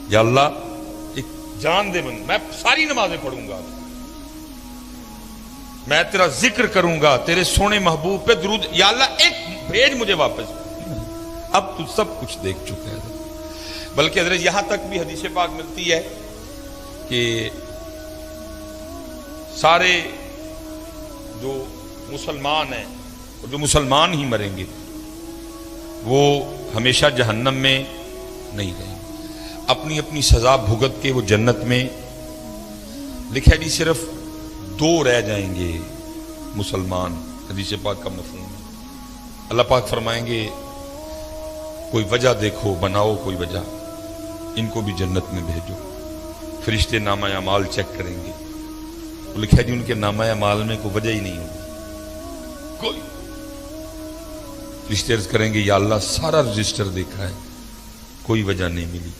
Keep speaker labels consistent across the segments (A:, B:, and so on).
A: یا اللہ ایک جان دے میں ساری نمازیں پڑھوں گا، میں تیرا ذکر کروں گا، تیرے سونے محبوب پہ درود، یا اللہ ایک بھیج مجھے واپس۔ اب تو سب کچھ دیکھ چکا ہے، بلکہ حضرت یہاں تک بھی حدیث پاک ملتی ہے کہ سارے جو مسلمان ہیں اور جو مسلمان ہی مریں گے وہ ہمیشہ جہنم میں نہیں رہیں گے، اپنی اپنی سزا بھگت کے وہ جنت میں۔ لکھا جی صرف 2 رہ جائیں گے مسلمان، حدیث پاک کا مفہوم ہے۔ اللہ پاک فرمائیں گے کوئی وجہ دیکھو، بناؤ کوئی وجہ، ان کو بھی جنت میں بھیجو۔ فرشتے نامہ اعمال چیک کریں گے، لکھا جی ان کے نامہ اعمال میں کوئی وجہ ہی نہیں ہوگی کوئی۔ فرشتے عرض کریں گے یا اللہ سارا رجسٹر دیکھا ہے، کوئی وجہ نہیں ملی،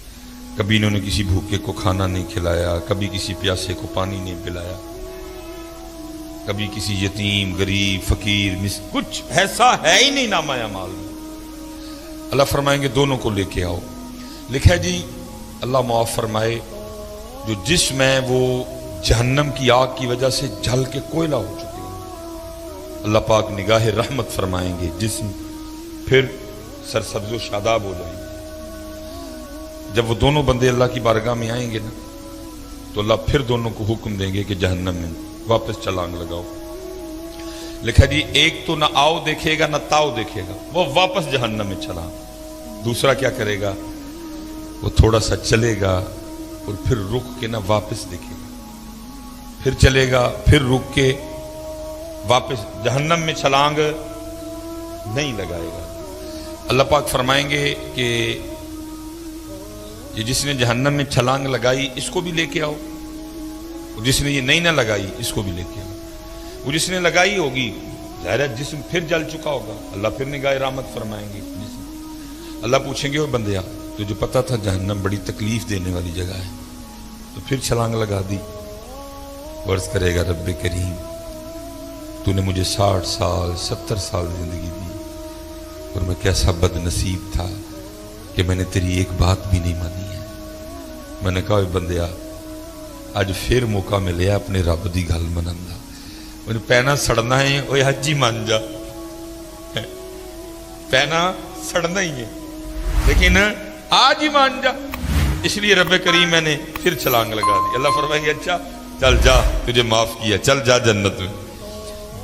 A: کبھی انہوں نے کسی بھوکے کو کھانا نہیں کھلایا، کبھی کسی پیاسے کو پانی نہیں پلایا، کبھی کسی یتیم غریب فقیر کچھ ایسا ہے ہی نہیں نامہ اعمال میں۔ اللہ فرمائیں گے دونوں کو لے کے آؤ۔ لکھا جی اللہ معاف فرمائے جو جسم ہے وہ جہنم کی آگ کی وجہ سے جل کے کوئلہ ہو چکے ہیں، اللہ پاک نگاہ رحمت فرمائیں گے، جسم پھر سرسبز و شاداب ہو جائیں گے۔ جب وہ دونوں بندے اللہ کی بارگاہ میں آئیں گے نا تو اللہ پھر دونوں کو حکم دیں گے کہ جہنم میں واپس چھلانگ لگاؤ۔ لکھا جی ایک تو نہ آؤ دیکھے گا نہ تاؤ دیکھے گا، وہ واپس جہنم میں چلا۔ دوسرا کیا کرے گا، وہ تھوڑا سا چلے گا اور پھر رک کے نہ واپس دیکھے گا، پھر چلے گا پھر رک کے واپس جہنم میں چھلانگ نہیں لگائے گا۔ اللہ پاک فرمائیں گے کہ یہ جس نے جہنم میں چھلانگ لگائی اس کو بھی لے کے آؤ، جس نے یہ نہیں نہ لگائی اس کو بھی لے کے آؤ۔ وہ جس نے لگائی ہوگی ظاہر ہے جسم پھر جل چکا ہوگا، اللہ پھر نگاہ رحمت فرمائیں گے جسم۔ اللہ پوچھیں گے وہ بندیا تجھے پتا تھا جہنم بڑی تکلیف دینے والی جگہ ہے تو پھر چھلانگ لگا دی؟ عرض کرے گا رب کریم تو نے مجھے 60 سال 70 سال زندگی دی اور میں کیسا بد نصیب تھا کہ میں نے تیری ایک بات بھی نہیں مانی ہے۔ میں نے کہا اے بندیا اج پھر موقع ملیا اپنے رب دی گل منن دا، میں پینا سڑنا ہے اوے حجی مان جا، پینا سڑنا ہی ہے لیکن آج ہی مان جا۔ اس لیے رب کریم میں نے پھر چھلانگ لگا دی۔ اللہ فرمائیں گے اچھا چل جا تجھے معاف کیا، چل جا جنت میں۔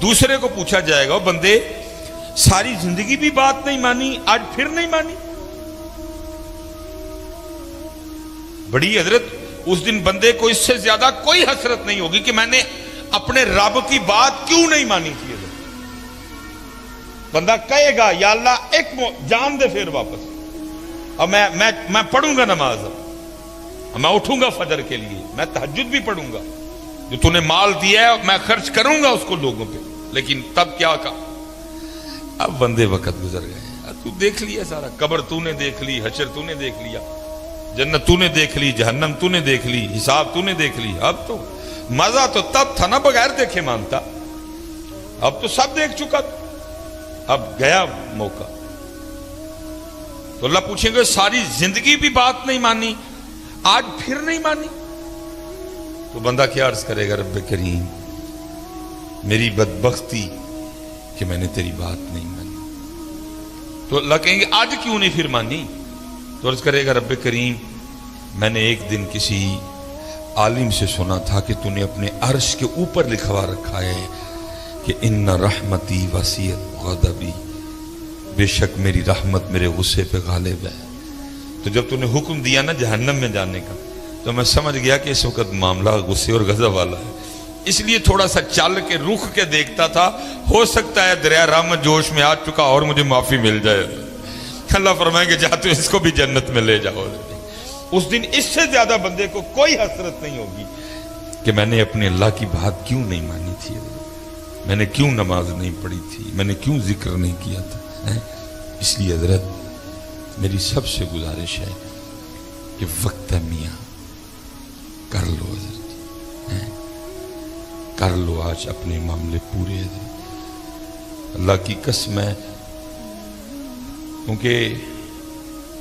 A: دوسرے کو پوچھا جائے گا بندے ساری زندگی بھی بات نہیں مانی آج پھر نہیں مانی؟ بڑی حضرت اس دن بندے کو اس سے زیادہ کوئی حسرت نہیں ہوگی کہ میں نے اپنے رب کی بات کیوں نہیں مانی تھی۔ بندہ کہے گا یا اللہ ایک جان دے پھر واپس، اب میں پڑھوں گا نماز، میں اٹھوں گا فجر کے لیے، میں تہجد بھی پڑھوں گا، جو تو نے مال دیا ہے میں خرچ کروں گا اس کو لوگوں پہ، لیکن تب کیا کہا؟ اب بندے وقت گزر گئے، تو دیکھ لیا سارا، قبر تو نے دیکھ لی، حشر تو نے دیکھ لیا، جنت تو نے دیکھ لی، جہنم تو نے دیکھ لی، حساب تو نے دیکھ لی۔ اب تو مزہ تو تب تھا نا بغیر دیکھے مانتا، اب تو سب دیکھ چکا، اب گیا موقع۔ تو اللہ پوچھیں گے ساری زندگی بھی بات نہیں مانی آج پھر نہیں مانی؟ تو بندہ کیا عرض کرے گا رب کریم میری بدبختی کہ میں نے تیری بات نہیں مانی۔ تو اللہ کہیں گے آج کیوں نہیں پھر مانی؟ تو عرض کرے گا رب کریم میں نے ایک دن کسی عالم سے سنا تھا کہ تو نے اپنے عرش کے اوپر لکھوا رکھا ہے کہ ان رحمتی وسیعت غضبی، بے شک میری رحمت میرے غصے پہ غالب ہے۔ تو جب تو نے حکم دیا نا جہنم میں جانے کا تو میں سمجھ گیا کہ اس وقت معاملہ غصے اور غضب والا ہے، اس لیے تھوڑا سا چل کے رخ کے دیکھتا تھا، ہو سکتا ہے دریا رحمت جوش میں آ چکا اور مجھے معافی مل جائے۔ اللہ فرمائیں گے جا تو اس کو بھی جنت میں لے جاؤ۔ اس دن اس سے زیادہ بندے کو کوئی حسرت نہیں ہوگی کہ میں نے اپنے اللہ کی بات کیوں نہیں مانی تھی، میں نے کیوں نماز نہیں پڑھی تھی، میں نے کیوں ذکر نہیں کیا تھا۔ اس لیے حضرت میری سب سے گزارش ہے کہ وقت میاں کر لو حضرت، کر لو آج اپنے معاملے پورے حضرت، اللہ کی قسم ہے، کیونکہ